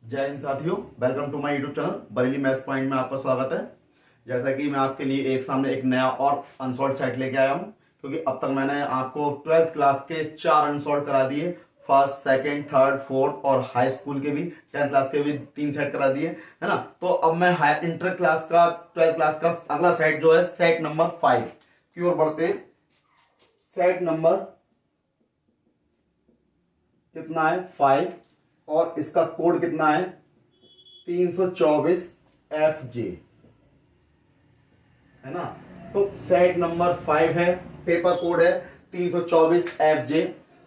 जय हिंद साथियों, welcome to my YouTube channel Bareilly maths point में आपका स्वागत है। जैसा कि मैं आपके लिए सामने एक नया और अनसॉल्व सेट लेके आया हूं, क्योंकि अब तक मैंने आपको 12th क्लास के 4 अनसॉल्व करा दिए। फर्स्ट, सेकंड, थर्ड, फोर्थ और हाई स्कूल के भी 10th क्लास के भी 3 सेट करा दिए, है ना। तो अब मैं हाई इंटर क्लास का 12th क्लास का अगला सेट जो है सेट नंबर 5 की ओर बढ़ते हैं। सेट नंबर कितना है? 5। और इसका कोड कितना है? 324 FJ, है ना। तो सेट नंबर 5 है, पेपर कोड है 324 FJ,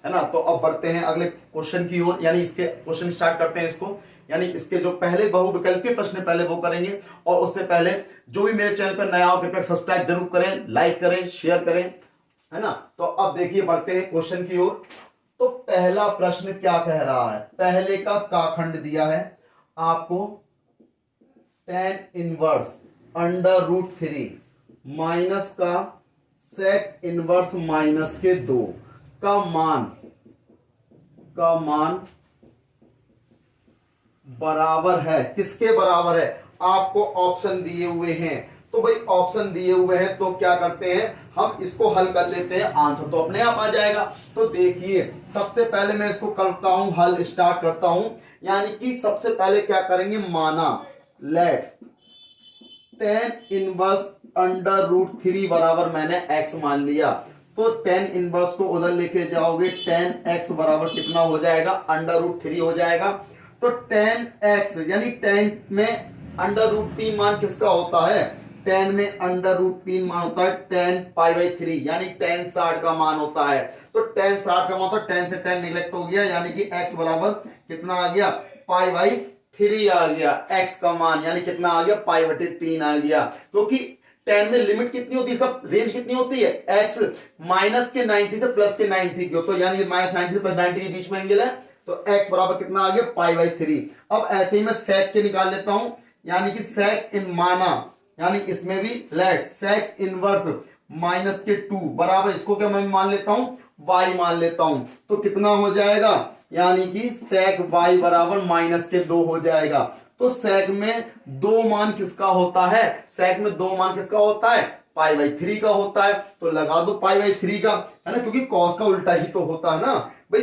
है ना। तो अब बढ़ते हैं अगले क्वेश्चन की ओर, यानी इसके क्वेश्चन स्टार्ट करते हैं इसको। यानी इसके जो पहले बहुविकल्पीय प्रश्न पहले वो करेंगे, और उससे पहले जो भी मेरे चैनल पर नया हो कृपया सब्सक्राइब जरूर करें, लाइक करें, शेयर करें, है ना। तो अब देखिए बढ़ते हैं क्वेश्चन की ओर। तो पहला प्रश्न क्या कह रहा है? पहले का काखंड दिया है आपको, tan इनवर्स √3 माइनस का sec इनवर्स -2 का मान बराबर है। किसके बराबर है? आपको ऑप्शन दिए हुए हैं। तो भाई ऑप्शन दिए हुए हैं तो क्या करते हैं, हम इसको हल कर लेते हैं, आंसर तो अपने आप आ जाएगा। तो देखिए सबसे पहले मैं इसको करता हूं, हल स्टार्ट करता हूं। यानी कि सबसे पहले क्या करेंगे, माना लेट tan इनवर्स √3 बराबर मैंने x मान लिया। तो tan इनवर्स को उधर लेके जाओगे, tan x बराबर कितना हो जाएगा? √3 हो जाएगा। तो tan x यानी tan में √3 मान किसका होता है? tan में √3 मान होता है tan π/3, यानी tan 60 का मान होता है। तो tan 60 का मान होता है, tan से tan निगलेक्ट हो गया, यानी कि x बराबर कितना आ गया? π/3 आ गया। x का मान यानी कितना आ गया? π/3 आ गया। क्योंकि tan में लिमिट कितनी होती है, इसका रेंज कितनी होती है? x माइनस के 90 से प्लस के 90 की, तो यानी -90 से +90 के बीच में एंगल है। तो x बराबर कितना आ गया? π/3। अब ऐसे ही मैं sec के निकाल लेता हूं, यानी कि sec इन माना, यानी इसमें भी लेट sec इनवर्स -2 बराबर, इसको क्या मैं मान लेता हूं? y मान लेता हूं। तो कितना हो जाएगा? यानी कि sec y बराबर -2 हो जाएगा। तो sec में 2 मान किसका होता है? sec में 2 मान किसका होता है? π/3 का होता है। तो लगा दो π/3 का, है ना, क्योंकि cos का उल्टा ही तो होता है ना भाई।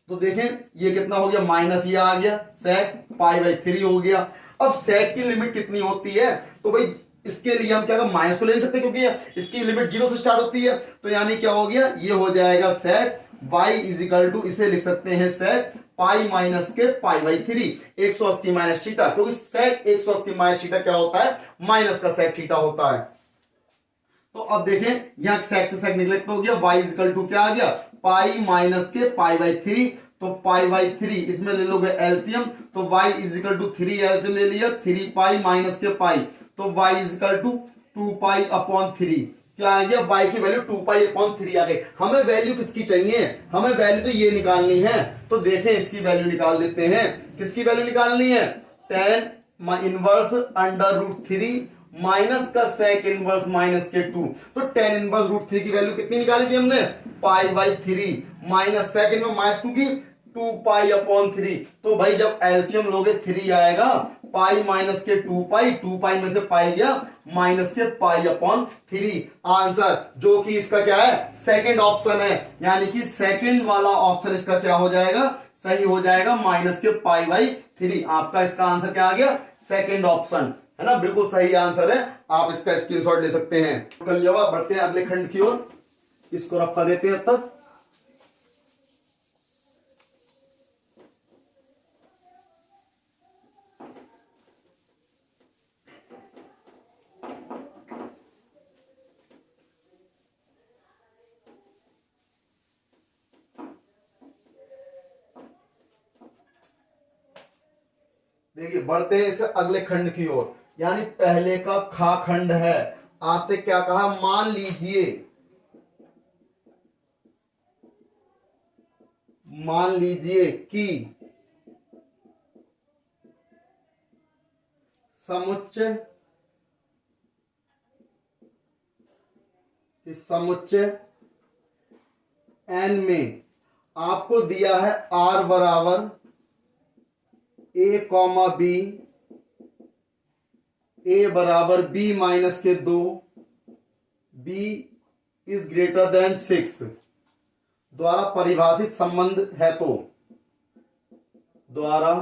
तो देखें ये कितना हो गया? माइनस ये आ गया, sec π/3 हो गया। अब sec की लिमिट कितनी होती है? तो भाई इसके लिए हम क्या कर माइनस को ले नहीं सकते, क्योंकि इसकी लिमिट 0 से स्टार्ट होती है। तो यानी क्या हो गया? ये हो जाएगा sec y इजिकल टू, इसे लिख सकते हैं sec पाई माइनस के π/3 180 माइनस थीटा, क्योंकि sec 180 माइनस थीटा क्या होता है? माइनस का sec थीटा होता है। तो अब देखें यहां sec से sec निगलेक्ट हो गया, y इजिकल टू क्या आ गया? पाई माइनस के π/3। तो π/3 इसमें ले लोगे एलसीएम, तो y इजिकल टू 3 एलसीएम ले लिया, 3 पाई माइनस के पाई, तो y इजिकल टू 2π/3। क्या आ गया? y की वैल्यू 2π/3 आ गई। हमें वैल्यू किसकी चाहिए? हमें वैल्यू तो ये निकालनी है। तो देखें इसकी वैल्यू निकाल देते हैं। किसकी वैल्यू निकालनी है? tan इनवर्स √3 माइनस का sec इनवर्स -2। तो tan इनवर्स √3 की वैल्यू कितनी निकाली थी हमने? π/3 माइनस sec इनवर्स -2 की 2π/3। तो भाई जब एलसीएम लोगे 3 आएगा, पाई माइनस के 2 पाई में से पाई गया माइनस के π/3। आंसर जो कि इसका क्या है? सेकंड ऑप्शन है, यानी कि सेकंड वाला ऑप्शन इसका क्या हो जाएगा? सही हो जाएगा, माइनस के π/3। आपका इसका आंसर क्या आ गया? सेकंड ऑप्शन, है ना, बिल्कुल सही आंसर है। आप इसका स्क्रीनशॉट ले सकते हैं। कर लिया होगा। बढ़ते हैं अगले खंड की ओर, इसको रखा देते हैं अब तक। देखिए बढ़ते हैं इसे अगले खंड की ओर, यानी पहले का खा खंड है। आपसे क्या कहा? मान लीजिए कि समुच्चय n में आपको दिया है r बराबर ए कॉमा बी, ए बराबर बी माइनस के 2, बी इज ग्रेटर देन 6 द्वारा परिभाषित संबंध है, तो द्वारा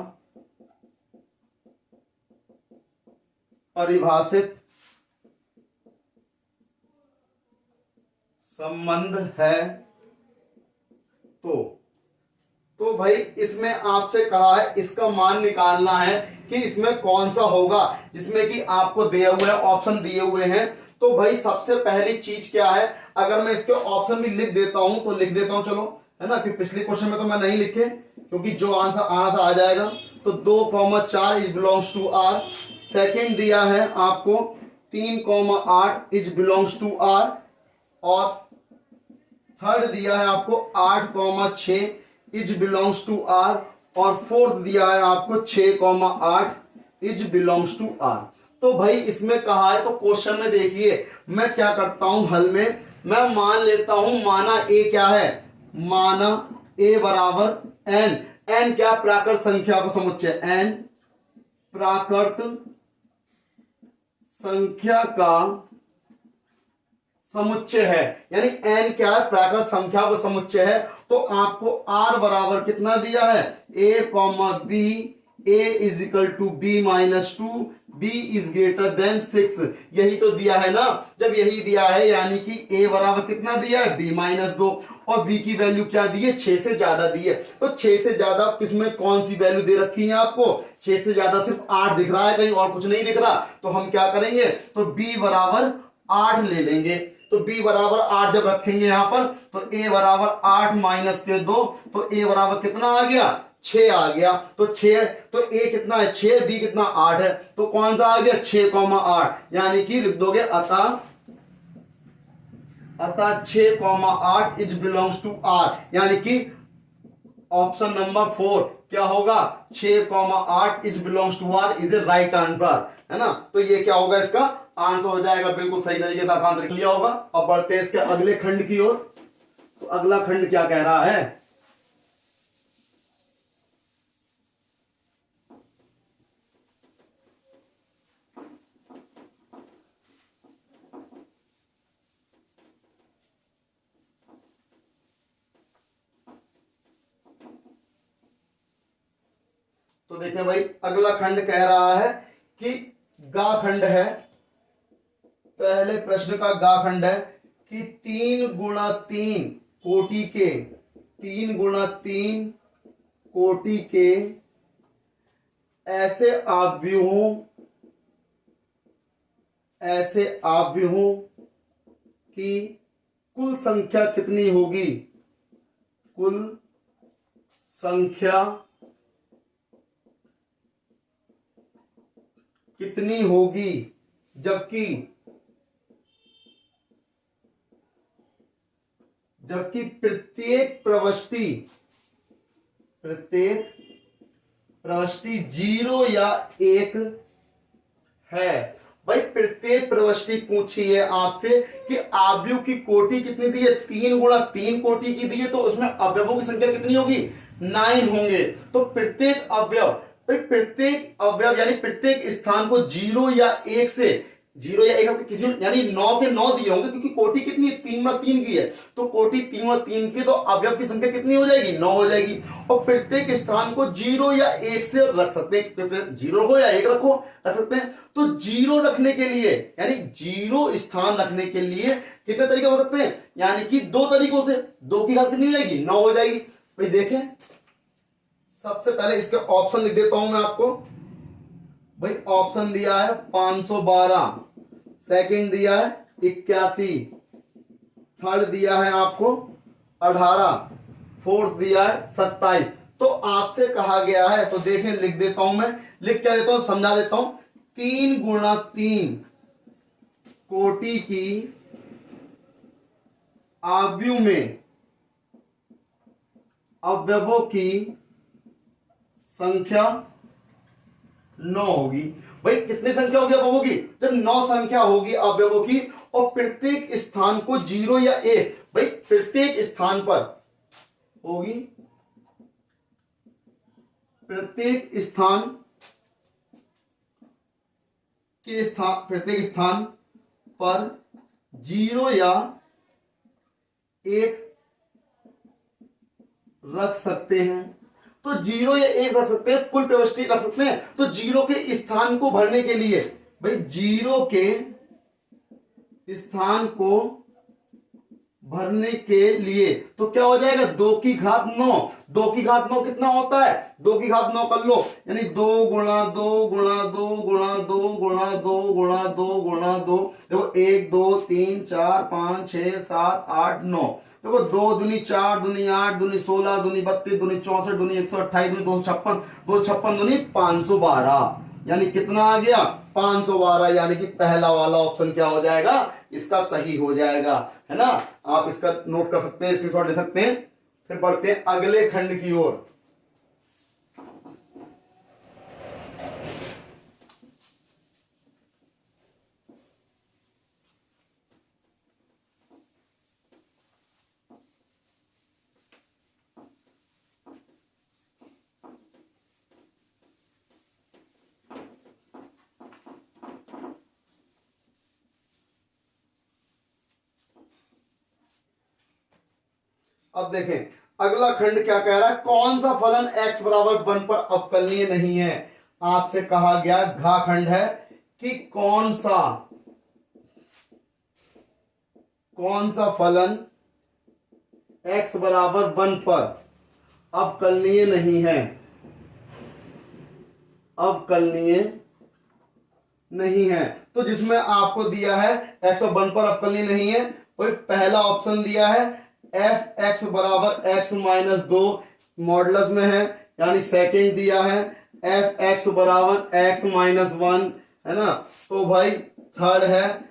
परिभाषित संबंध है, तो भाई इसमें आपसे कहा है इसका मान निकालना है कि इसमें कौन सा होगा, जिसमें कि आपको दिए हुए ऑप्शन दिए हुए हैं। तो भाई सबसे पहली चीज क्या है, अगर मैं इसके ऑप्शन भी लिख देता हूं तो लिख देता हूं, चलो, है ना, कि पिछले क्वेश्चन में तो मैं नहीं लिखे क्योंकि जो आंसर आना था आ जाएगा। तो 2,4 is belongs to R. Second दिया है आपको 3,8 इज बिलोंग्स टू आर, और थर्ड दिया है आपको 8,6 इज बिलोंग्स टू आर, और फोर्थ दिया है आपको 6,8 इज बिलोंग्स टू आर। तो भाई इसमें कहा है, तो क्वेश्चन में देखिए मैं क्या करता हूं हल में, मैं मान लेता हूं माना ए क्या है, माना ए बराबर एन, एन क्या, प्राकृत संख्या का समुच्चय, एन प्राकृत संख्या का समुच्चय है, यानी n क्या है, प्राकृत संख्या का समुच्चय है। तो आपको r बराबर कितना दिया है, a comma b, a is equal to b minus 2, b is greater than 6, यही तो दिया है ना। जब यही दिया है यानी कि a बराबर कितना दिया है, b माइनस 2, और b की वैल्यू क्या दी है, 6 से ज्यादा दी है। तो 6 से ज्यादा किसमें कौन सी वैल्यू दे रखी है आपको, 6 से ज्यादा सिर्फ 8 दिख रहा है, कहीं और कुछ नहीं दिख रहा। तो हम क्या करेंगे, तो b बराबर 8 ले लेंगे। तो b बराबर 8 जब रखेंगे यहां पर, तो a बराबर 8 माइनस के 2, तो a बराबर कितना आ गया, 6 आ गया। तो 6, तो a कितना है 6, b कितना 8 है, तो कौन सा आ गया 6,8, यानी कि लिख दोगे अतः 6,8 इज बिलोंग्स टू r, यानी कि ऑप्शन नंबर 4 क्या होगा, 6,8 is belongs to r is a right answer, है ना। तो ये क्या होगा, इसका आंसर हो जाएगा, बिल्कुल सही तरीके से आसान तरीके लिया होगा। अब बढ़ते हैं इसके अगले खंड की ओर। तो अगला खंड क्या कह रहा है, तो देखें भाई अगला खंड कह रहा है कि गा खंड है, पहले प्रश्न का गा खंड है कि 3 × 3 कोटि के, 3 × 3 कोटि के ऐसे अवयवों की कुल संख्या कितनी होगी, कुल संख्या कितनी होगी, जबकि प्रत्येक प्रविष्टि 0 या 1 है। भाई प्रत्येक प्रविष्टि पूछी है आपसे कि अवयव की कोटि कितनी दी है, 3 × 3 कोटि की दी है, तो उसमें अवयवों की संख्या कितनी होगी, 9 होंगे। तो प्रत्येक अवयव यानी प्रत्येक स्थान को 0 या 1 से, 0 या 1 किसी, यानी 9 के 9 दिए होंगे, क्योंकि कोटि कितनी 3 × 3 की है, तो कोटि 3 × 3 की, तो अवयव की संख्या कितनी हो जाएगी, 9 हो जाएगी। और प्रत्येक स्थान को 0 या 1 से रख सकते हैं, 0 रखो या 1 रख सकते हैं। तो 0 रखने के लिए, यानी 0 स्थान रखने के लिए कितने तरीके हो सकते हैं, यानी कि 2 तरीकों से, 2 की घात कितनी हो जाएगी, 9 हो जाएगी। भाई देखें, सबसे पहले इसके ऑप्शन लिख देता हूं मैं आपको। भाई ऑप्शन दिया है 512, सेकंड दिया है 81, थर्ड दिया है आपको 18, फोर्थ दिया है 27। तो आपसे कहा गया है, तो देखें लिख देता हूं मैं, लिख क्या देता हूं, समझा देता हूं। 3 × 3 कोटि की अवयव में अवयवों की संख्या 9 होगी। भाई कितनी संख्या होगी अवयवों की, जब 9 संख्या होगी अवयवों की, और प्रत्येक स्थान को 0 या 1, भाई प्रत्येक स्थान पर होगी प्रत्येक स्थान पर 0 या 1 रख सकते हैं। तो 0 या 1 रख सकते हैं, कुल प्रविष्टि रख सकते हैं। तो 0 के स्थान को भरने के लिए भाई 0 के स्थान को भरने के लिए तो क्या हो जाएगा, 2 की घात 9। 2 की घात 9 कितना होता है, 2 की घात 9 कर लो, यानी 2 गुणा 2 गुणा 2 गुणा 2 गुणा 2 गुणा 2 गुणा 2। देखो 1 2 3 4 5 6 7 8 9। देखो 2 दूनी 4 दूनी 8 दूनी 16 दूनी 32 दूनी 64 दूनी 128 दूनी 256 256 दूनी 512, यानी कितना आ गया 512। यानी कि पहला वाला ऑप्शन क्या हो जाएगा, इसका सही हो जाएगा, है ना। आप इसका नोट कर सकते हैं, स्क्रीनशॉट ले सकते हैं। फिर बढ़ते हैं अगले खंड की ओर। अब देखें अगला खंड क्या कह रहा है, कौन सा फलन x बराबर 1 पर अवकलनीय नहीं है। आपसे कहा गया घ खंड है कि कौन सा फलन x बराबर 1 पर अवकलनीय नहीं है, अवकलनीय नहीं है। तो जिसमें आपको दिया है x 1 पर अवकलनीय नहीं है, वही पहला ऑप्शन दिया है एफ एक्स बराबर एक्स माइनस 2 मॉडुलस में है, यानी सेकंड दिया है एफ एक्स बराबर एक्स माइनस 1, है ना। तो भाई थर्ड है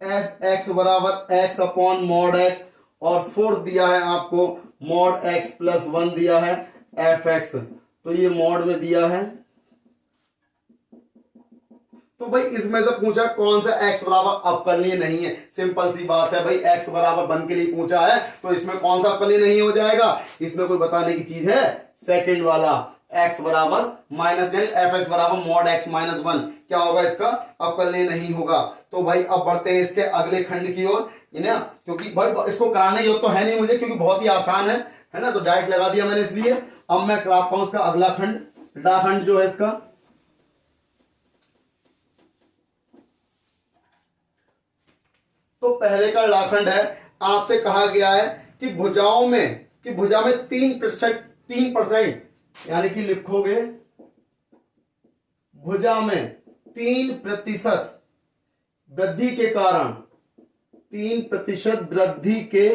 एफ एक्स बराबर एक्स अपॉन मॉड एक्स, और फोर्थ दिया है आपको मॉड एक्स प्लस 1 दिया है एफ एक्स। तो ये मॉड में दिया है। तो भाई इसमें से पूछा कौन सा x बराबर अवकलनीय नहीं है। सिंपल सी बात है भाई, x बराबर 1 के लिए पूछा है तो इसमें कौन सा अवकलनीय नहीं हो जाएगा, इसमें कोई बताने की चीज है, सेकंड वाला x बराबर माइनस यानी एफ एक्स बराबर मॉड x माइनस 1 क्या होगा, इसका अवकलनीय नहीं होगा। तो भाई अब बढ़ते हैं इसके अगले खंड की ओर, क्योंकि भाई इसको कराने योग तो है नहीं मुझे, क्योंकि बहुत ही आसान है ना, तो डायरेक्ट लगा दिया मैंने इसलिए। अब मैं कराता हूं इसका अगला खंड, डा खंड जो है इसका। तो पहले का लाखंड है, आपसे कहा गया है कि भुजा में 3% यानी कि लिखोगे भुजा में 3% वृद्धि के कारण 3% वृद्धि के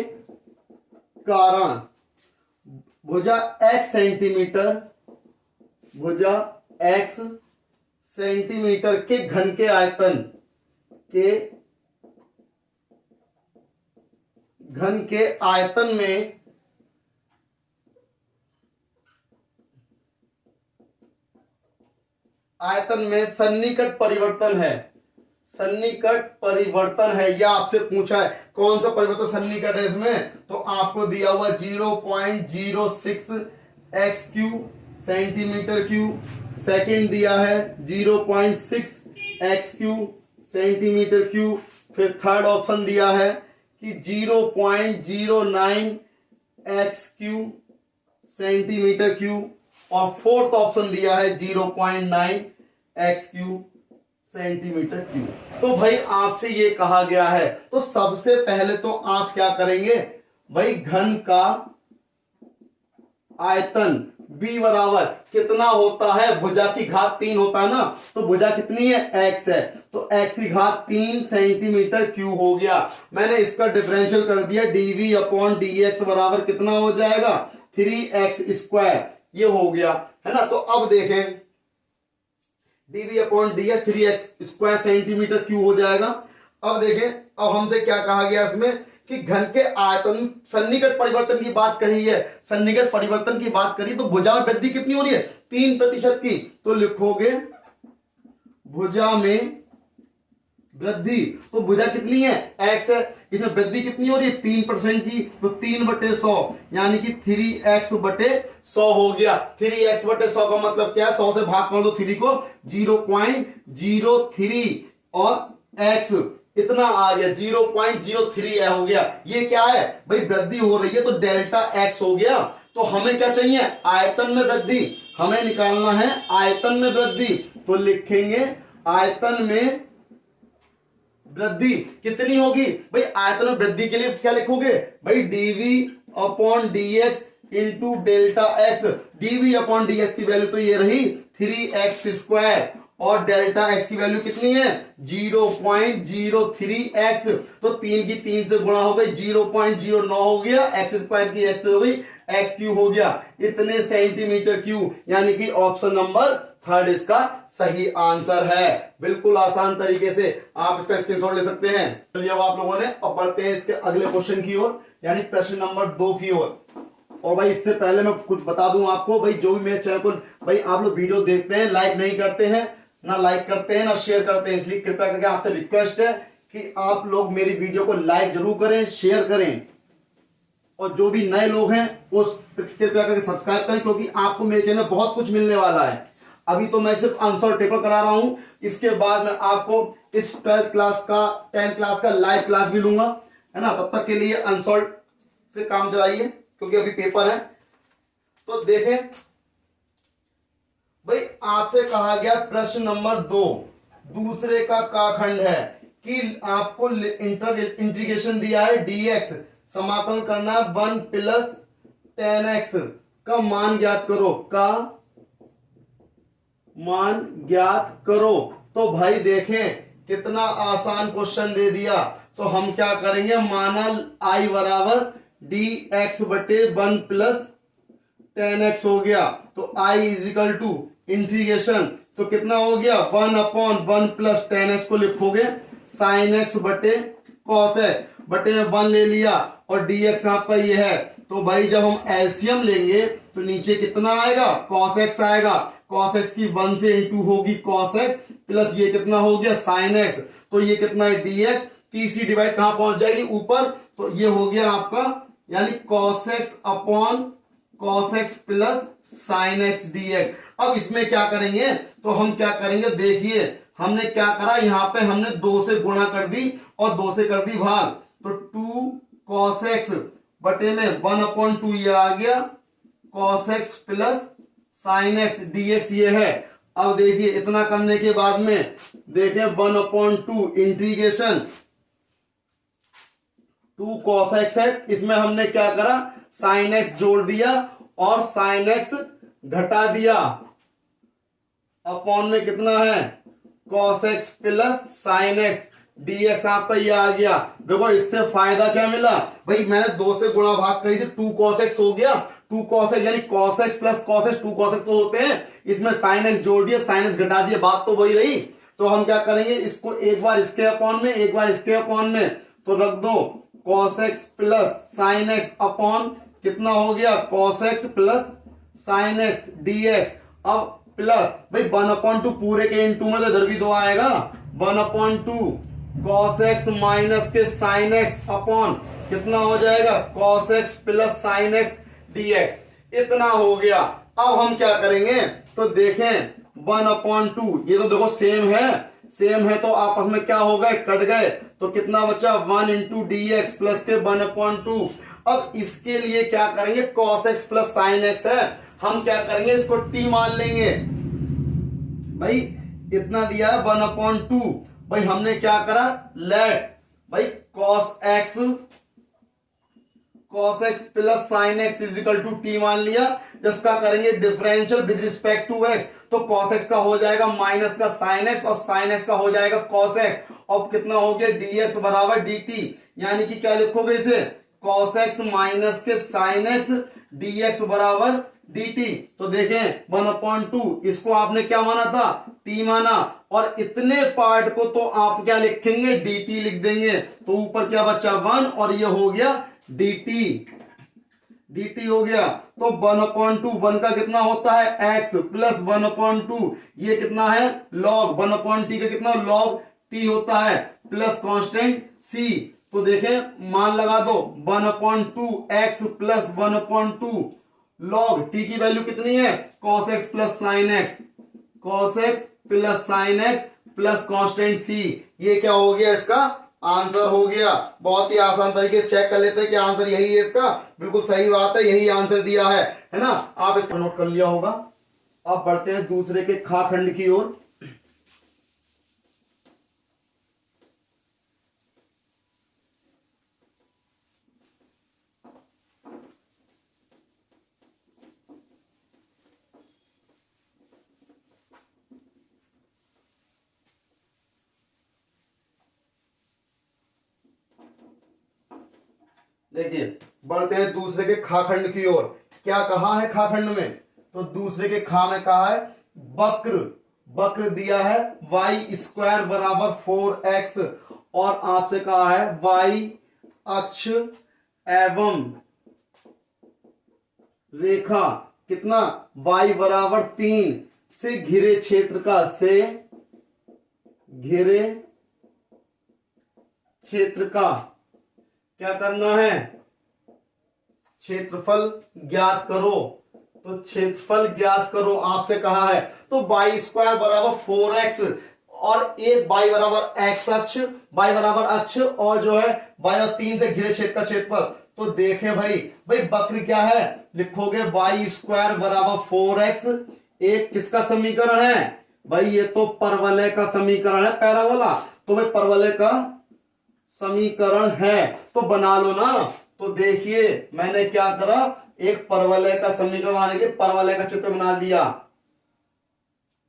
कारण भुजा x सेंटीमीटर के घन के आयतन में सन्निकट परिवर्तन है। या आपसे पूछा है कौन सा परिवर्तन सन्निकट है इसमें, तो आपको दिया हुआ 0.06 x³ सेंटीमीटर क्यूब, सेकंड दिया है 0.6 x³ सेंटीमीटर क्यूब, फिर थर्ड ऑप्शन दिया है कि 0.09 x³ सेंटीमीटर क्यूब, और फोर्थ ऑप्शन दिया है 0.9 x³ सेंटीमीटर क्यूब। तो भाई आपसे ये कहा गया है, तो सबसे पहले तो आप क्या करेंगे भाई, घन का आयतन b बराबर कितना होता है, भुजा की घात 3 होता है ना, तो भुजा कितनी है x है, तो x की घात 3 सेंटीमीटर क्यूब हो गया। मैंने इसका डिफरेंशियल कर दिया, dv अपॉन dx बराबर कितना हो जाएगा 3x², ये हो गया, है ना। तो अब देखें dv upon ds 3x² centimetre cube हो जाएगा। अब देखें, अब हमसे क्या कहा गया इसमें कि घन के आयतन सन्निकट परिवर्तन की बात कही है, सन्निकट परिवर्तन की बात करी तो भुजा में वृद्धि कितनी हो रही है 3% की, तो लिखोगे भुजा में वृद्धि। तो भुजा कितनी है, x है, इसमें वृद्धि कितनी हो रही है 3% की, तो 3/100 यानी कि 3x/100 हो गया। 3x/100 का मतलब क्या है, 100 से भाग कर दो 3 को, 0.03 और x इतना आ गया 0.03 हो गया। ये क्या है भाई, वृद्धि हो रही है तो डेल्टा x हो गया। तो हमें क्या चाहिए, आयतन में वृद्धि, हमें निकालना है आयतन में वृद्धि। तो लिखेंगे आयतन में वृद्धि कितनी होगी भाई, आयतन में वृद्धि के लिए क्या लिखोगे भाई, dv/dx into delta x। dv/dx की वैल्यू तो ये रही 3x² और डेल्टा x की वैल्यू कितनी है 0.03x। तो 3 की 3 से गुणा हो गई 0.09 हो गया, x² की x हो गई, x³ हो गया इतने सेंटीमीटर क्यूब, यानी कि ऑप्शन नंबर 3 इसका सही आंसर है। बिल्कुल आसान तरीके से आप इसका स्क्रीनशॉट ले सकते हैं। चलिए अब आप लोगों ने, अब बढ़ते हैं इसके अगले क्वेश्चन की ओर, यानी प्रश्न नंबर 2 की ओर। और भाई इससे पहले मैं कुछ बता दूं आपको, भाई जो भी मेरे चैनल को भाई आप लोग वीडियो देखते हैं, लाइक नहीं करते हैं, ना लाइक करते हैं ना शेयर करते हैं, इसलिए कृपया करके आपसे रिक्वेस्ट है कि आप लोग मेरी वीडियो को लाइक जरूर करें, शेयर करें, और जो भी नए लोग हैं उस कृपया करके सब्सक्राइब करें, क्योंकि आपको मेरे चैनल बहुत कुछ मिलने वाला है। अभी तो मैं सिर्फ आंसर पेपर करा रहा हूं, इसके बाद मैं आपको इस 12th क्लास का 10th क्लास का लाइव क्लास भी लूंगा, है ना। तब तक के लिए आंसर से काम चलाइए, क्योंकि अभी पेपर है। तो देखें भाई, आपसे कहा गया प्रश्न नंबर 2 दूसरे का खंड है कि आपको इंटीग्रेशन दिया है dx, समाकलन करना 1 + 10x का मान ज्ञात करो, का मान ज्ञात करो। तो भाई देखें कितना आसान क्वेश्चन दे दिया। तो हम क्या करेंगे, माना i बराबर dx/1 + 10x हो गया, तो i = इंटीग्रेशन, तो कितना हो गया 1/1 + 10x को लिखोगे sin x बटे cos x, बटे में 1 ले लिया और dx आपका ये है। तो भाई जब हम एलसीएम लेंगे तो नीचे कितना आएगा, cos x आएगा, cos x की 1 से इंटू होगी cos x प्लस ये कितना हो गया sin x, तो ये कितना है dx, तीसरी डिवाइड कहां पहुंच जाएगी ऊपर, तो ये हो गया आपका यानी cos x plus sin x dx। अब इसमें क्या करेंगे, तो हम क्या करेंगे, देखिए हमने क्या करा, यहां पे हमने 2 से गुणा कर दी और 2 से कर दी भाग, तो 2 cos x बटे में 1/2 ये आ गया, cos x plus sin x dx ये है। अब देखिए इतना करने के बाद में देखें 1/2 इंटीग्रेशन 2 cos x है, इसमें हमने क्या करा, sin x जोड़ दिया और sin x घटा दिया, अपॉन में कितना है cos x plus sin x dx आपका ये आ गया। देखो इससे फायदा क्या मिला भाई, मैंने 2 से गुणा भाग करी थी, 2 cos x हो गया, 2 cos x यानी cos x plus cos x, 2 cos x तो होते हैं, इसमें sin x जोड़ दिया, sin x घटा दिया, बात तो वही रही। तो हम क्या करेंगे, इसको एक बार इसके अपॉन में, एक बार इसके अपॉन में, तो रख दो cos x plus sin x upon कितना हो गया cos x plus sin x dx। अब प्लस भाई 1/2 पूरे के इंटू में तो इधर भी 2 आएगा, 1/2 cos x माइनस के sin x अपॉन कितना हो जाएगा cos x plus sin x dx, इतना हो गया। अब हम क्या करेंगे, तो देखें 1/2 ये तो देखो सेम है तो आपस में क्या हो गए, कट गए, तो कितना बचा 1 × dx प्लस के 1/2। अब इसके लिए क्या करेंगे, cos x plus sin x है, हम क्या करेंगे, इसको t मान लेंगे। भाई इतना दिया है 1/2, भाई हमने क्या करा, लेट भाई cos x plus sin x = t मान लिया, जिसका करेंगे differential with respect to x, तो cos x का हो जाएगा माइनस का sin x और sin x का हो जाएगा cos x। अब कितना हो गया dx बराबर dt, यानी कि क्या लिखोगे इसे, cos x माइनस के sin x dx बराबर dt। तो देखें 1/2 इसको आपने क्या माना था, t माना, और इतने पार्ट को तो आप क्या लिखेंगे, dt लिख देंगे, तो ऊपर क्या बचा 1 और ये हो गया dt हो गया। तो 1/2 1 का कितना होता है x प्लस 1/2 ये कितना है log 1/t का कितना log टी होता है प्लस कांस्टेंट सी। तो देखें मान लगा दो 1/2 x प्लस 1/2 लॉग टी की वैल्यू कितनी है cos x plus sine x, cos x plus sine x plus constant C. ये क्या हो गया इसका आंसर हो गया। बहुत ही आसान तरीके से चेक कर लेते हैं कि आंसर यही है इसका। बिल्कुल सही बात है, यही आंसर दिया है ना। आप इसको नोट कर लिया होगा। अब बढ़ते हैं दूसरे के खा खंड की ओर। देखिए बढ़ते हैं दूसरे के खाखंड की ओर। क्या कहा है खाखंड में, तो दूसरे के खा में कहा है वक्र दिया है y² बराबर 4x और आपसे कहा है y अक्ष एवं रेखा कितना y बराबर 3 से घिरे क्षेत्र का क्या करना है क्षेत्रफल ज्ञात करो। तो क्षेत्रफल ज्ञात करो आपसे कहा है। तो y² बराबर 4x और एक y बराबर x अक्ष, y बराबर अक्ष और जो है y और 3 से घिरे क्षेत्र का क्षेत्रफल। तो देखें भाई वक्र क्या है, लिखोगे y² बराबर 4x। एक किसका समीकरण है भाई, ये तो परवलय का समीकरण है पैराबोला। तो भाई परवलय का समीकरण है तो बना लो ना। तो देखिए मैंने क्या करा, एक परवलय का समीकरण बनाने के परवलय का चित्र बना दिया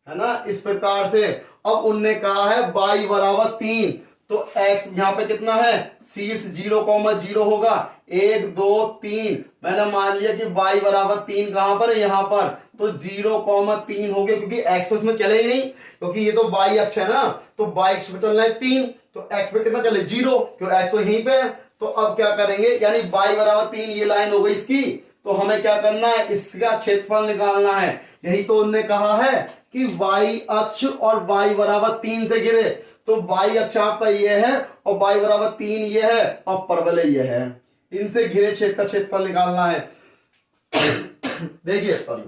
है ना इस प्रकार से। अब उनने कहा है y बराबर 3, तो x यहां पे कितना है शीर्ष 0,0 होगा 1 2 3। मैंने मान लिया कि y बराबर 3 कहां पर है यहां पर, तो 0,3 हो गया क्योंकि x उसमें चले ही नहीं, क्योंकि ये तो y अक्ष है ना। तो y अक्ष पे चलना है 3, तो x पे कितना चले 0, क्योंकि x तो यहीं पे है। तो अब क्या करेंगे, यानी y बराबर 3 ये लाइन हो गई इसकी। तो हमें क्या करना है, इसका क्षेत्रफल निकालना है। यही तो उन्होंने कहा है कि y अक्ष और y बराबर 3 से घिरे। तो y अक्ष आपका ये है और y बराबर 3 ये है और परवलय ये है। इनसे घिरे क्षेत्र का क्षेत्रफल निकालना है। देखिए सॉरी,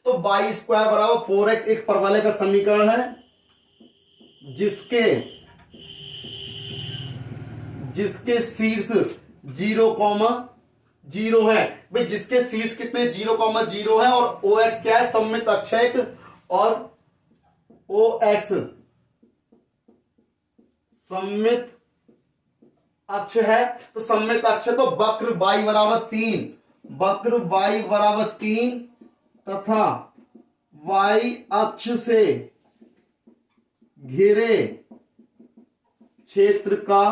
तो y² बराबर 4x एक परवलय का समीकरण है जिसके शीर्ष 0,0 है। भाई जिसके शीर्ष कितने 0,0 है और OX क्या है सममित अक्ष है और OX सममित अक्ष है। तो सममित अक्ष है तो वक्र y बराबर 3 तथा y अक्ष से घिरे क्षेत्र का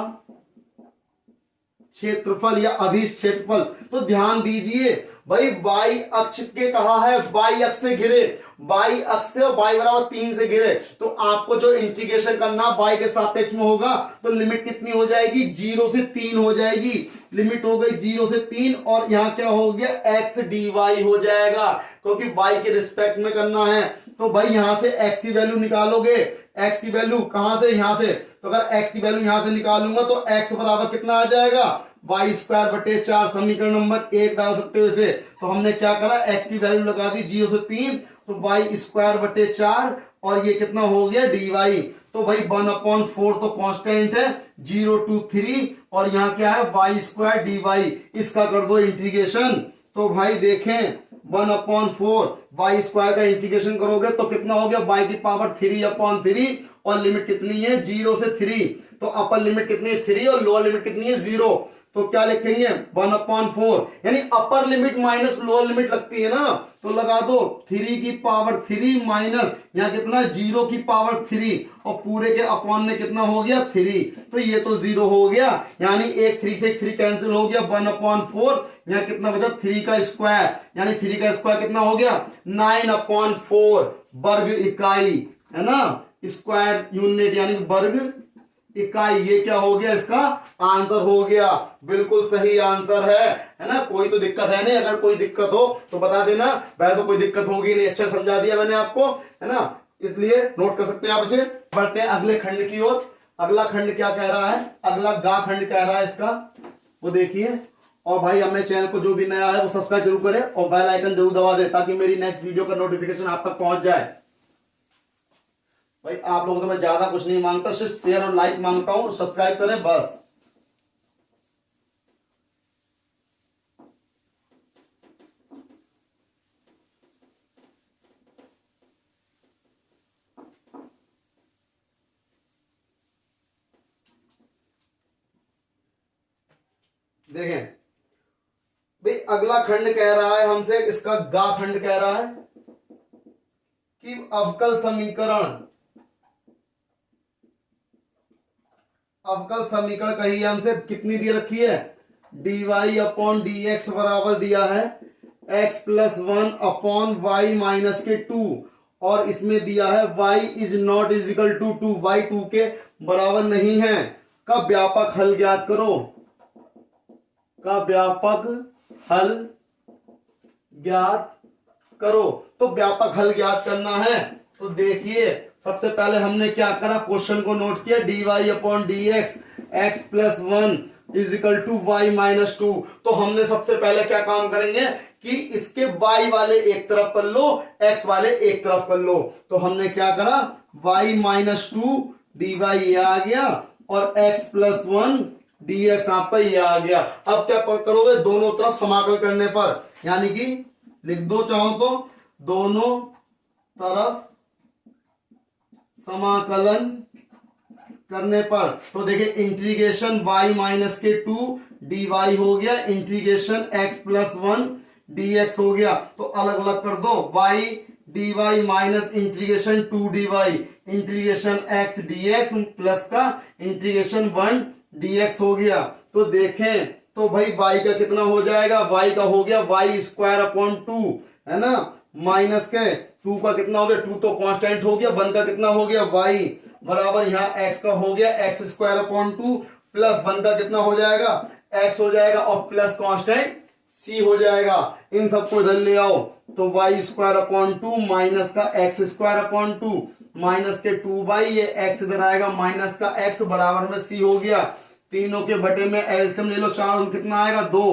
क्षेत्रफल या अभिष्ट क्षेत्रफल। तो ध्यान दीजिए भाई y अक्ष के कहा है y अक्ष से घिरे, y अक्ष से और y बराबर 3 से घिरे। तो आपको जो इंटीग्रेशन करना y के सापेक्ष में होगा तो लिमिट कितनी हो जाएगी 0 से 3 हो जाएगी। लिमिट हो गई 0 से 3 और यहां क्या हो गया x dy हो जाएगा, क्योंकि y के रिस्पेक्ट में करना है। तो भाई यहां से x की वैल्यू निकालोगे, x की वैल्यू कहां से यहां से, तो अगर x की वैल्यू यहां से निकालूंगा तो x बराबर कितना आ जाएगा y² बटे 4। समीकरण नंबर 1 डाल सकते हो इसे। तो हमने क्या करा x की वैल्यू लगा दी 0 से 3, तो y² बटे 4 और ये कितना हो गया dy। तो भाई 1/4 तो कांस्टेंट है 0 to 3 और यहाँ क्या है y² dy। इसका कर दो इंटीग्रेशन। तो भाई देखें 1/4 y² का इंटीग्रेशन करोगे तो कितना हो गया y की पावर 3/3 और लिमिट कितनी है 0 से 3। तो अपर लिमिट कितनी है 3 और लोअर लिमिट कितनी है 0। तो क्या लिखेंगे 1/4, यानी upper limit minus lower limit लगती है ना, तो लगा दो 3 की पावर 3 माइनस यहाँ कितना 0 की पावर 3 और पूरे के अपॉन में कितना हो गया 3। तो ये तो 0 हो गया, यानी एक 3 से 3 कैंसिल हो गया 1/4। यहाँ कितना बचा 3 का स्क्वायर, यानी 3 का स्क्वायर कितना हो गया 9/4 वर्ग इकाई है ना, स्क्वायर यूनिट यानी वर्ग इकाई। ये क्या हो गया इसका आंसर हो गया। बिल्कुल सही आंसर है ना। कोई तो दिक्कत है नहीं, अगर कोई दिक्कत हो तो बता देना। वैसे तो कोई दिक्कत होगी नहीं, अच्छा समझा दिया मैंने आपको है ना। इसलिए नोट कर सकते हैं आप इसे। बढ़ते हैं अगले खंड की ओर। अगला खंड क्या कह रहा है, अगला गा खंड कह रहा है इसका, वो देखिए। और भाई हमें चैनल को जो भी नया है वो सब्सक्राइब जरूर करें और बेल आइकन जरूर दबा दे ताकि मेरी नेक्स्ट वीडियो का नोटिफिकेशन आप तक पहुंच जाए। भाई आप लोगों से मैं ज्यादा कुछ नहीं मांगता, सिर्फ शेयर और लाइक मांगता हूं, सब्सक्राइब करें बस। देखें भाई अगला खंड कह रहा है हमसे, इसका गा खंड कह रहा है कि अवकल समीकरण कही है हमसे, कितनी दी रखी है, dy अपॉन dx बराबर दिया है x plus 1 upon y minus के 2, और इसमें दिया है y is not is equal to 2, y 2 के बराबर नहीं है। का व्यापक हल ज्ञात करो, का व्यापक हल ज्ञात करो। तो व्यापक हल ज्ञात करना है तो देखिए सबसे पहले हमने क्या करा, क्वेश्चन को नोट किया, dy upon dx x plus 1 is equal to y minus 2। तो हमने सबसे पहले क्या काम करेंगे कि इसके y वाले एक तरफ कर लो, x वाले एक तरफ कर लो। तो हमने क्या करा, y माइनस 2 dy ये आ गया और x प्लस 1 dx आप पर ये आ गया। अब क्या करोगे, दोनों तरफ समाकल करने पर, यानी कि लिख दो चाहो तो, दोनों तरफ समाकलन करने पर। तो देखिए इंटीग्रेशन y माइनस के 2 dy हो गया, इंटीग्रेशन x प्लस 1 dx हो गया। तो अलग अलग कर दो, y dy minus integration 2 dy, integration x dx plus का इंटीग्रेशन 1 dx हो गया। तो देखें तो भाई y का कितना हो जाएगा, y का हो गया y स्क्वायर अपॉन 2, है ना, माइनस के 2 का कितना हो गया, 2 तो कांस्टेंट हो गया, 1 का कितना हो गया y बराबर यहाँ x का हो गया x स्क्वायर अपॉन 2 प्लस 1 का कितना हो जाएगा x हो जाएगा और प्लस कांस्टेंट c हो जाएगा। इन सबको इधर ले आओ तो y स्क्वायर अपॉन 2 माइनस का x स्क्वायर अपॉन 2 माइनस के 2 ये x इधर आएगा माइनस का x बराबर में c हो गया। तीनों के बटे में एलसीएम ले लो, 4 कितना आएगा 2,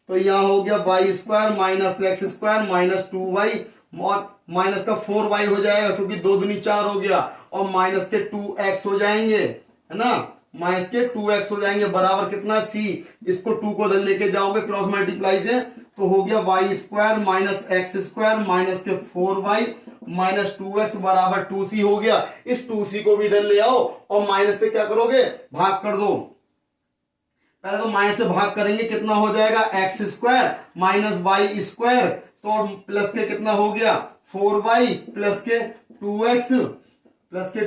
तो यहाँ हो गया y square minus x square minus 2y और माइनस का 4y हो जाएगा क्योंकि 2 दूनी 4 हो गया, और माइनस के 2x हो जाएंगे, है ना, माइनस के 2x हो जाएंगे बराबर कितना c। इसको 2 को इधर लेके जाओगे क्रॉस मल्टीप्लाई से तो हो गया y square minus x square minus के 4y माइनस 2x बराबर 2c हो गया। इस 2c को भी इधर ले आओ और माइनस से क्या करोगे, भाग कर दो। पहले तो माइनस से भाग करेंगे, कितना हो जाएगा x square minus y square, तो प्लस के कितना हो गया 4y प्लस के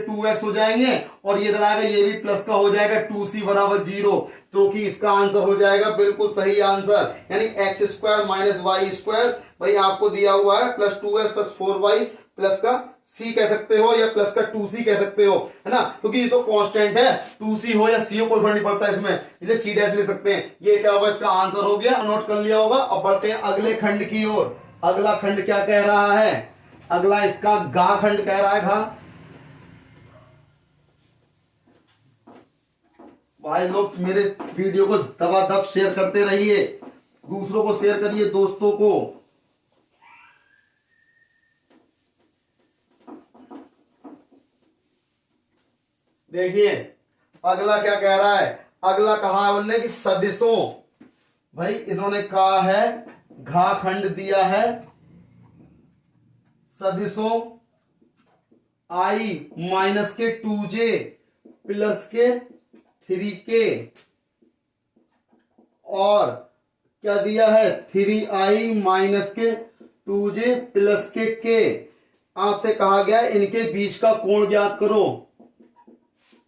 2x हो जाएंगे, और ये इधर आएगा ये भी प्लस का हो जाएगा 2c बराबर 0, तो कि इसका आंसर हो जाएगा बिल्कुल सही आंसर, यानी x square minus y square भाई आपको दिया हुआ है plus 2x plus 4y plus का c कह सकते हो या प्लस का 2c कह सकते हो, है ना, क्योंकि ये तो कांस्टेंट है, 2c हो या c हो कोई फर्क नहीं पड़ता इसमें, इसलिए c डैश ले सकते हैं। ये क्या होगा, इसका आंसर हो गया, नोट कर लिया होगा। अब बढ़ते हैं अगले खंड की ओर। अगला खंड क्या कह रहा है, अगला इसका गा खंड कह रहा है। घा भाई लोग मेरे वीडियो को दबादब शेयर करते रहिए, दूसरों को शेयर करिए, दोस्तों को। देखिए अगला क्या कह रहा है, अगला कहा है उन्होंने कि सदिशों, भाई इन्होंने कहा है घा खंड दिया है, सदिशों i माइनस के 2j प्लस के 3k और क्या दिया है 3i माइनस के 2j प्लस के k। आपसे कहा गया है इनके बीच का कोण ज्ञात करो,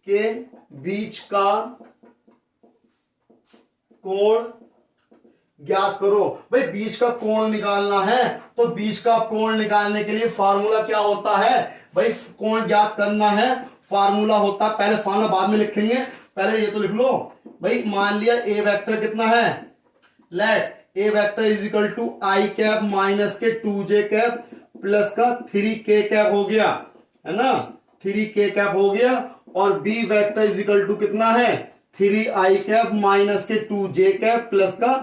के बीच का कोण ज्ञात करो। भाई बीच का कोण निकालना है तो बीच का कोण निकालने के लिए फार्मूला क्या होता है, भाई कोण ज्ञात करना है, फार्मूला होता है, पहले फार्मूला बाद में लिखेंगे, पहले ये तो लिख लो। भाई मान लिया ए वेक्टर कितना है, let a vector is equal to i cap minus के 2j कैप प्लस का 3k कैप हो गया, है ना, 3k कैप हो गया, और b vector is equal to कितना है 3i कैप माइनस के 2j कैप प्लस का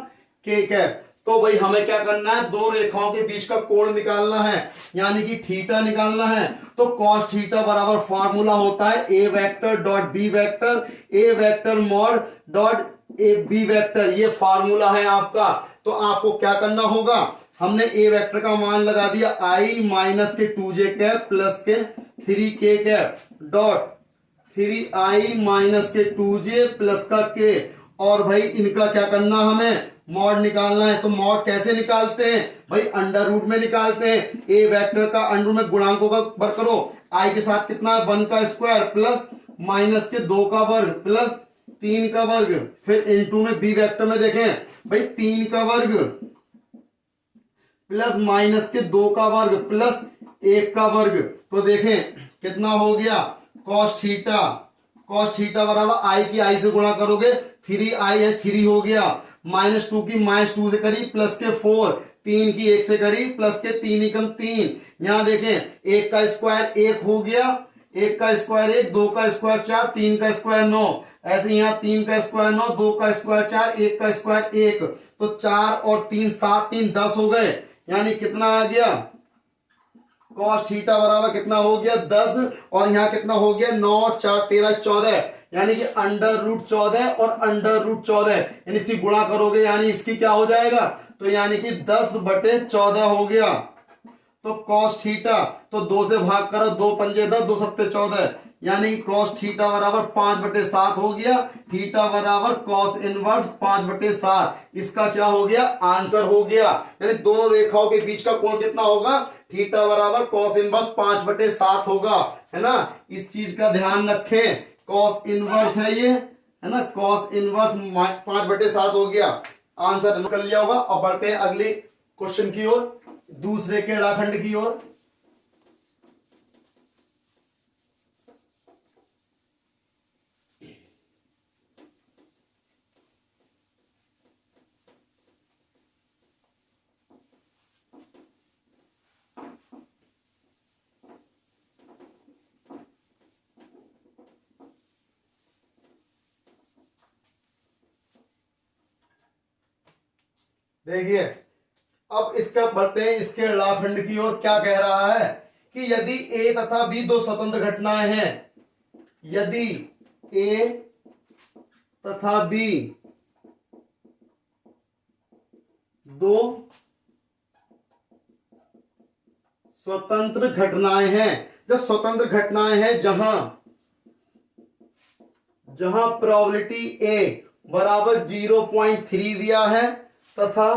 k कैप। तो भाई हमें क्या करना है, दो रेखाओं के बीच का कोण निकालना है, यानी कि थीटा निकालना है। तो कॉस थीटा बराबर फॉर्मूला होता है a vector dot b vector, a vector mod dot b vector, ये फॉर्मूला है आपका। तो आपको क्या करना होगा, हमने a वेक्टर का मान लगा दिया i माइनस के 2j कैप प्लस के 3k cap dot 3i minus के 2j प्लस का k, और भाई इनका क्या करना, हमें मॉड निकालना है। तो मॉड कैसे निकालते हैं भाई, अंडर रूट में निकालते हैं। ए वेक्टर का अंडर में गुणांकों का वर्ग करो, आई के साथ कितना है 1 का स्क्वायर प्लस माइनस के 2 का वर्ग प्लस 3 का वर्ग, फिर इनटू में बी वेक्टर में देखें भाई 3 का वर्ग प्लस माइनस के 2 का वर्ग प्लस 1 का वर्ग। तो देखें कितना हो गया, कॉस थीटा बराबर आई की आई से गुणा करोगे 3i है 3 हो गया, माइनस 2 की माइनस 2 से करी प्लस के 4, 3 की 1 से करी प्लस के 3 एकम 3। यहां देखें 1 का स्क्वायर 1 हो गया, 1 का स्क्वायर 1, 2 का स्क्वायर 4, 3 का स्क्वायर 9, ऐसे यहाँ 3 का स्क्वायर 9, 2 का स्क्वायर 4, 1 का स्क्वायर 1, तो 4 और 3 7, 3 10 हो गए, यानी कितना आ गया कॉस थीटा बराबर कितना हो गया 10, और यहाँ कितना हो गया 9 4 13 14, यानी कि अंडर रूट 14 और अंडर रूट 14, यानी इसकी गुणा करोगे यानी इसकी क्या हो जाएगा, तो यानी कि 10/14 हो गया। तो कॉस थीटा तो 2 से भाग करो, 2 पंजे 10, 2 सत्ते 14, यानी कि कॉस थीटा बराबर 5/7 हो गया, थीटा बराबर कॉस इनवर्स 5/7, इसका क्या हो गया आंसर हो गया। यानी दोनों रेखाओं के बीच का कोण कितना होगा, थीटा बराबर कॉस इनवर्स 5/7 होगा, है ना। इस चीज का ध्यान रखें, कॉस इनवर्स है ये, है ना, कॉस इनवर्स 5/7 हो गया, आंसर कर लिया होगा। अब बढ़ते हैं अगले क्वेश्चन की ओर, दूसरे के रेखाखंड की ओर। देखिए अब इसका बढ़ते हैं इसके रेखाखंड की ओर। क्या कह रहा है कि यदि ए तथा बी दो स्वतंत्र घटनाएं हैं, यदि ए तथा बी दो स्वतंत्र घटनाएं हैं, जो स्वतंत्र घटनाएं हैं जहां प्रोबेबिलिटी ए बराबर 0.3 दिया है तथा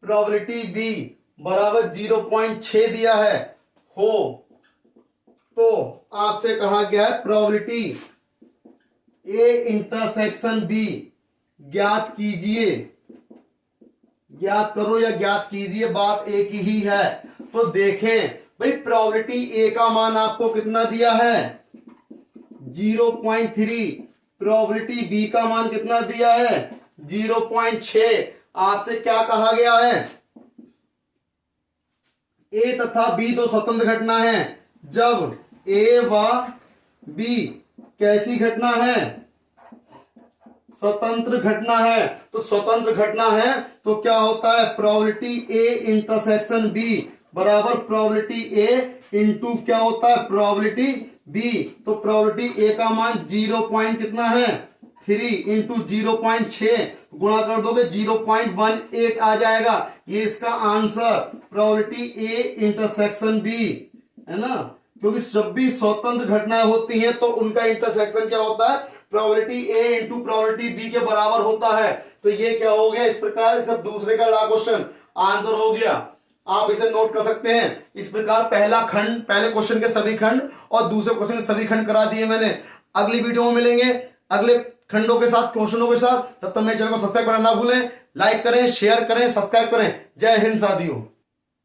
प्रोबेबिलिटी बी बराबर 0.6 दिया है हो, तो आपसे कहा गया है प्रोबेबिलिटी ए इंटरसेक्शन बी ज्ञात कीजिए, ज्ञात करो या ज्ञात कीजिए, बात एक ही है। तो देखें भाई प्रोबेबिलिटी ए का मान आपको कितना दिया है 0.3, प्रोबेबिलिटी बी का मान कितना दिया है 0.6। आपसे क्या कहा गया है, ए तथा बी दो स्वतंत्र घटना है, जब ए व बी कैसी घटना है स्वतंत्र घटना है। तो स्वतंत्र घटना है तो क्या होता है प्रोबेबिलिटी ए इंटरसेक्शन बी बराबर प्रोबेबिलिटी ए इंटू क्या होता है प्रोबेबिलिटी बी। तो प्रोबेबिलिटी ए का मान 0. कितना है 3 इंटू 0.6 गुणा कर दोगे 0.18 आ जाएगा, ये इसका answer probability A intersection B, है ना। क्योंकि जब भी स्वतंत्र घटनाएं होती हैं तो उनका इंटरसेक्शन क्या होता है probability A into probability B के बराबर होता है। तो ये क्या हो गया इस प्रकार, सब दूसरे का क्वेश्चन आंसर हो गया, आप इसे नोट कर सकते हैं। इस प्रकार पहला खंड, पहले क्वेश्चन के सभी खंड और दूसरे क्वेश्चन के सभी खंड करा दिए मैंने। अगली वीडियो में मिलेंगे अगले खंडों के साथ, क्वेश्चनों के साथ। तब तक मेरे चैनल को सब्सक्राइब करना ना भूलें, लाइक करें, शेयर करें, सब्सक्राइब करें। जय हिंद साथियों।